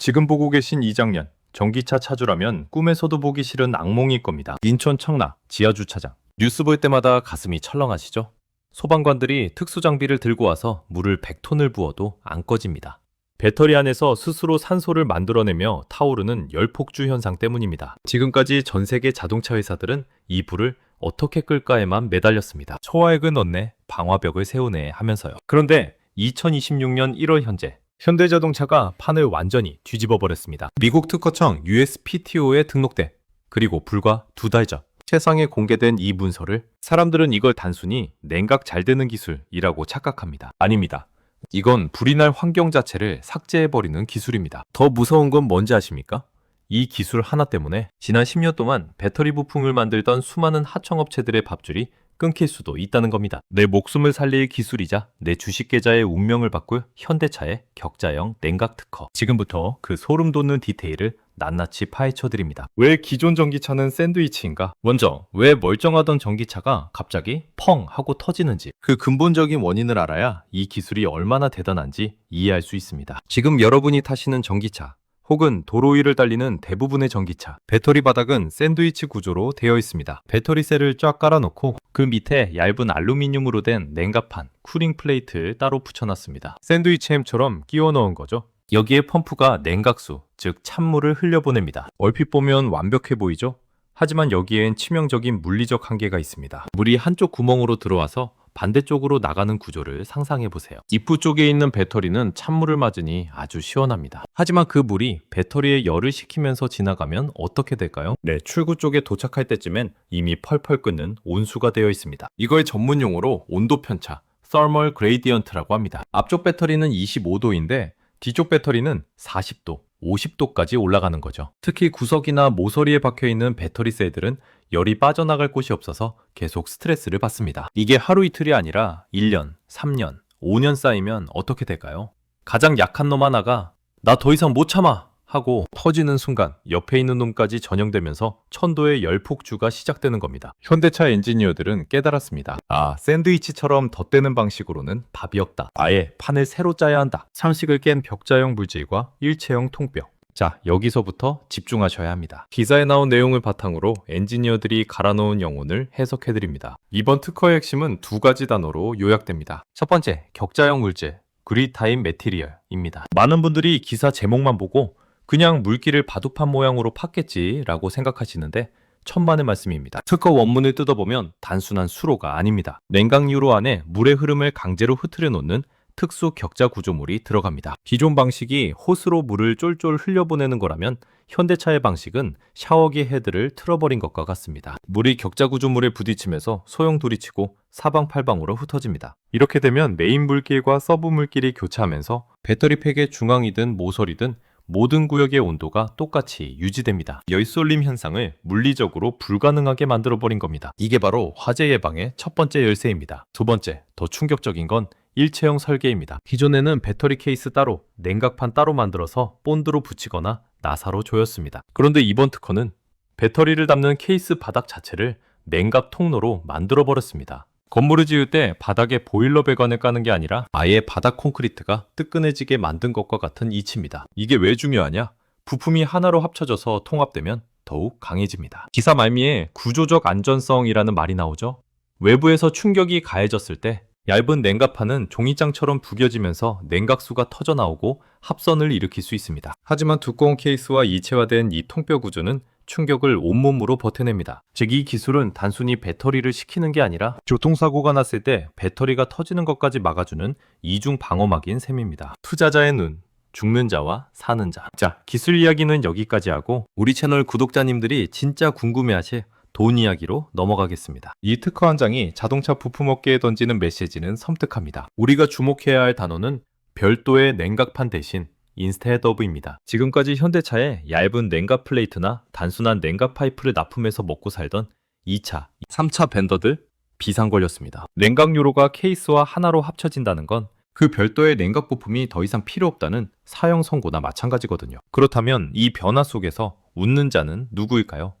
지금 보고 계신 이 장면, 전기차 차주라면 꿈에서도 보기 싫은 악몽일 겁니다. 인천 청라 지하주차장. 뉴스 볼 때마다 가슴이 철렁하시죠? 소방관들이 특수장비를 들고 와서 물을 100톤을 부어도 안 꺼집니다. 배터리 안에서 스스로 산소를 만들어내며 타오르는 열폭주 현상 때문입니다. 지금까지 전 세계 자동차 회사들은 이 불을 어떻게 끌까에만 매달렸습니다. 초화액은 얻네, 방화벽을 세우네 하면서요. 그런데 2026년 1월 현재 현대자동차가 판을 완전히 뒤집어 버렸습니다. 미국 특허청 USPTO에 등록돼 그리고 불과 2달 전 세상에 공개된 이 문서를 사람들은 이걸 단순히 냉각 잘 되는 기술이라고 착각합니다. 아닙니다. 이건 불이 날 환경 자체를 삭제해버리는 기술입니다. 더 무서운 건 뭔지 아십니까? 이 기술 하나 때문에 지난 10년 동안 배터리 부품을 만들던 수많은 하청업체들의 밥줄이 끊길 수도 있다는 겁니다. 내 목숨을 살릴 기술이자 내 주식 계좌의 운명을 바꿀 현대차의 격자형 냉각 특허. 지금부터 그 소름 돋는 디테일을 낱낱이 파헤쳐드립니다. 왜 기존 전기차는 샌드위치인가? 먼저 왜 멀쩡하던 전기차가 갑자기 펑 하고 터지는지, 그 근본적인 원인을 알아야 이 기술이 얼마나 대단한지 이해할 수 있습니다. 지금 여러분이 타시는 전기차 혹은 도로 위를 달리는 대부분의 전기차, 배터리 바닥은 샌드위치 구조로 되어 있습니다. 배터리셀을 쫙 깔아놓고 그 밑에 얇은 알루미늄으로 된 냉각판, 쿠링 플레이트를 따로 붙여놨습니다. 샌드위치 햄처럼 끼워 넣은 거죠. 여기에 펌프가 냉각수, 즉 찬물을 흘려보냅니다. 얼핏 보면 완벽해 보이죠? 하지만 여기엔 치명적인 물리적 한계가 있습니다. 물이 한쪽 구멍으로 들어와서 반대쪽으로 나가는 구조를 상상해보세요. 입구 쪽에 있는 배터리는 찬물을 맞으니 아주 시원합니다. 하지만 그 물이 배터리에 열을 식히면서 지나가면 어떻게 될까요? 네, 출구 쪽에 도착할 때쯤엔 이미 펄펄 끓는 온수가 되어 있습니다. 이걸 전문 용어로 온도 편차, Thermal Gradient라고 합니다. 앞쪽 배터리는 25도인데 뒤쪽 배터리는 40도, 50도까지 올라가는 거죠. 특히 구석이나 모서리에 박혀있는 배터리 셀들은 열이 빠져나갈 곳이 없어서 계속 스트레스를 받습니다. 이게 하루 이틀이 아니라 1년, 3년, 5년 쌓이면 어떻게 될까요? 가장 약한 놈 하나가 나 더 이상 못 참아! 하고 터지는 순간 옆에 있는 놈까지 전염되면서 천도의 열폭주가 시작되는 겁니다. 현대차 엔지니어들은 깨달았습니다. 아, 샌드위치처럼 덧대는 방식으로는 답이 없다. 아예 판을 새로 짜야 한다. 상식을 깬 벽자형 물질과 일체형 통뼈. 자, 여기서부터 집중하셔야 합니다. 기사에 나온 내용을 바탕으로 엔지니어들이 갈아놓은 영혼을 해석해드립니다. 이번 특허의 핵심은 2가지 단어로 요약됩니다. 첫 번째, 격자형 물질, 그리타임 매티리얼입니다. 많은 분들이 기사 제목만 보고 그냥 물기를 바둑판 모양으로 팠겠지라고 생각하시는데 천만의 말씀입니다. 특허 원문을 뜯어보면 단순한 수로가 아닙니다. 냉각 유로 안에 물의 흐름을 강제로 흐트려 놓는 특수 격자 구조물이 들어갑니다. 기존 방식이 호스로 물을 쫄쫄 흘려보내는 거라면 현대차의 방식은 샤워기 헤드를 틀어버린 것과 같습니다. 물이 격자 구조물에 부딪히면서 소용돌이치고 사방팔방으로 흩어집니다. 이렇게 되면 메인 물길과 서브 물길이 교차하면서 배터리 팩의 중앙이든 모서리든 모든 구역의 온도가 똑같이 유지됩니다. 열쏠림 현상을 물리적으로 불가능하게 만들어버린 겁니다. 이게 바로 화재 예방의 첫 번째 열쇠입니다. 두 번째, 더 충격적인 건 일체형 설계입니다. 기존에는 배터리 케이스 따로, 냉각판 따로 만들어서 본드로 붙이거나 나사로 조였습니다. 그런데 이번 특허는 배터리를 담는 케이스 바닥 자체를 냉각 통로로 만들어버렸습니다. 건물을 지을 때 바닥에 보일러 배관을 까는 게 아니라 아예 바닥 콘크리트가 뜨끈해지게 만든 것과 같은 이치입니다. 이게 왜 중요하냐? 부품이 하나로 합쳐져서 통합되면 더욱 강해집니다. 기사 말미에 구조적 안전성이라는 말이 나오죠. 외부에서 충격이 가해졌을 때 얇은 냉각판은 종이장처럼 구겨지면서 냉각수가 터져나오고 합선을 일으킬 수 있습니다. 하지만 두꺼운 케이스와 이체화된 이 통뼈 구조는 충격을 온몸으로 버텨냅니다. 즉, 이 기술은 단순히 배터리를 식히는 게 아니라 교통사고가 났을 때 배터리가 터지는 것까지 막아주는 이중 방어막인 셈입니다. 투자자의 눈, 죽는 자와 사는 자. 자, 기술 이야기는 여기까지 하고 우리 채널 구독자님들이 진짜 궁금해하실 돈 이야기로 넘어가겠습니다. 이 특허 한 장이 자동차 부품업계에 던지는 메시지는 섬뜩합니다. 우리가 주목해야 할 단어는 별도의 냉각판 대신 인스테드오브입니다. 지금까지 현대차에 얇은 냉각 플레이트나 단순한 냉각 파이프를 납품해서 먹고 살던 2차, 3차 벤더들 비상 걸렸습니다. 냉각 요로가 케이스와 하나로 합쳐진다는 건 그 별도의 냉각 부품이 더 이상 필요 없다는 사형 선고나 마찬가지거든요. 그렇다면 이 변화 속에서 웃는 자는 누구일까요?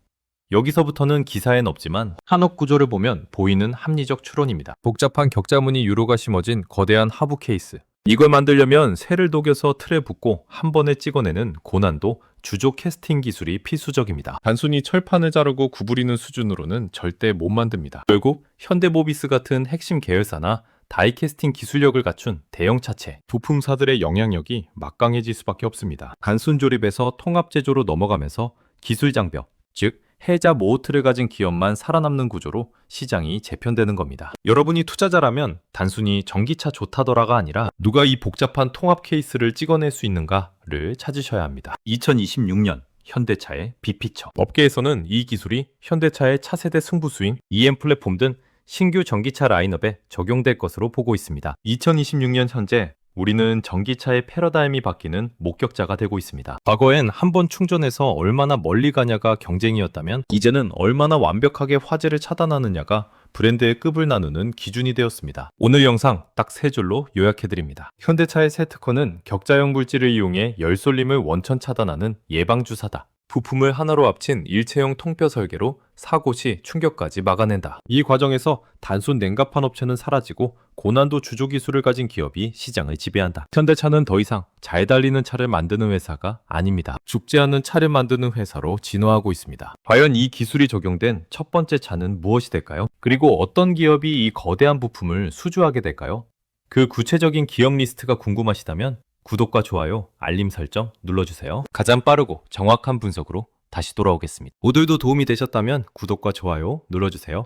여기서부터는 기사엔 없지만 한옥 구조를 보면 보이는 합리적 추론입니다. 복잡한 격자무늬 유로가 심어진 거대한 하부 케이스. 이걸 만들려면 쇠를 녹여서 틀에 붓고 한 번에 찍어내는 고난도 주조 캐스팅 기술이 필수적입니다. 단순히 철판을 자르고 구부리는 수준으로는 절대 못 만듭니다. 결국 현대모비스 같은 핵심 계열사나 다이캐스팅 기술력을 갖춘 대형 차체, 부품사들의 영향력이 막강해질 수밖에 없습니다. 단순 조립에서 통합 제조로 넘어가면서 기술 장벽, 즉 해자 모호틀을 가진 기업만 살아남는 구조로 시장이 재편되는 겁니다. 여러분이 투자자라면 단순히 전기차 좋다더라가 아니라 누가 이 복잡한 통합 케이스를 찍어낼 수 있는가를 찾으셔야 합니다. 2026년 현대차의 빅피처. 업계에서는 이 기술이 현대차의 차세대 승부수인 EM 플랫폼 등 신규 전기차 라인업에 적용될 것으로 보고 있습니다. 2026년 현재 우리는 전기차의 패러다임이 바뀌는 목격자가 되고 있습니다. 과거엔 한 번 충전해서 얼마나 멀리 가냐가 경쟁이었다면 이제는 얼마나 완벽하게 화재를 차단하느냐가 브랜드의 급을 나누는 기준이 되었습니다. 오늘 영상 딱 세 줄로 요약해드립니다. 현대차의 새 특허는 격자형 물질을 이용해 열쏠림을 원천 차단하는 예방주사다. 부품을 하나로 합친 일체형 통뼈 설계로 사고 시 충격까지 막아낸다. 이 과정에서 단순 냉각판 업체는 사라지고 고난도 주조 기술을 가진 기업이 시장을 지배한다. 현대차는 더 이상 잘 달리는 차를 만드는 회사가 아닙니다. 죽지 않는 차를 만드는 회사로 진화하고 있습니다. 과연 이 기술이 적용된 첫 번째 차는 무엇이 될까요? 그리고 어떤 기업이 이 거대한 부품을 수주하게 될까요? 그 구체적인 기업 리스트가 궁금하시다면 구독과 좋아요, 알림 설정 눌러주세요. 가장 빠르고 정확한 분석으로 다시 돌아오겠습니다. 모두도 도움이 되셨다면 구독과 좋아요 눌러주세요.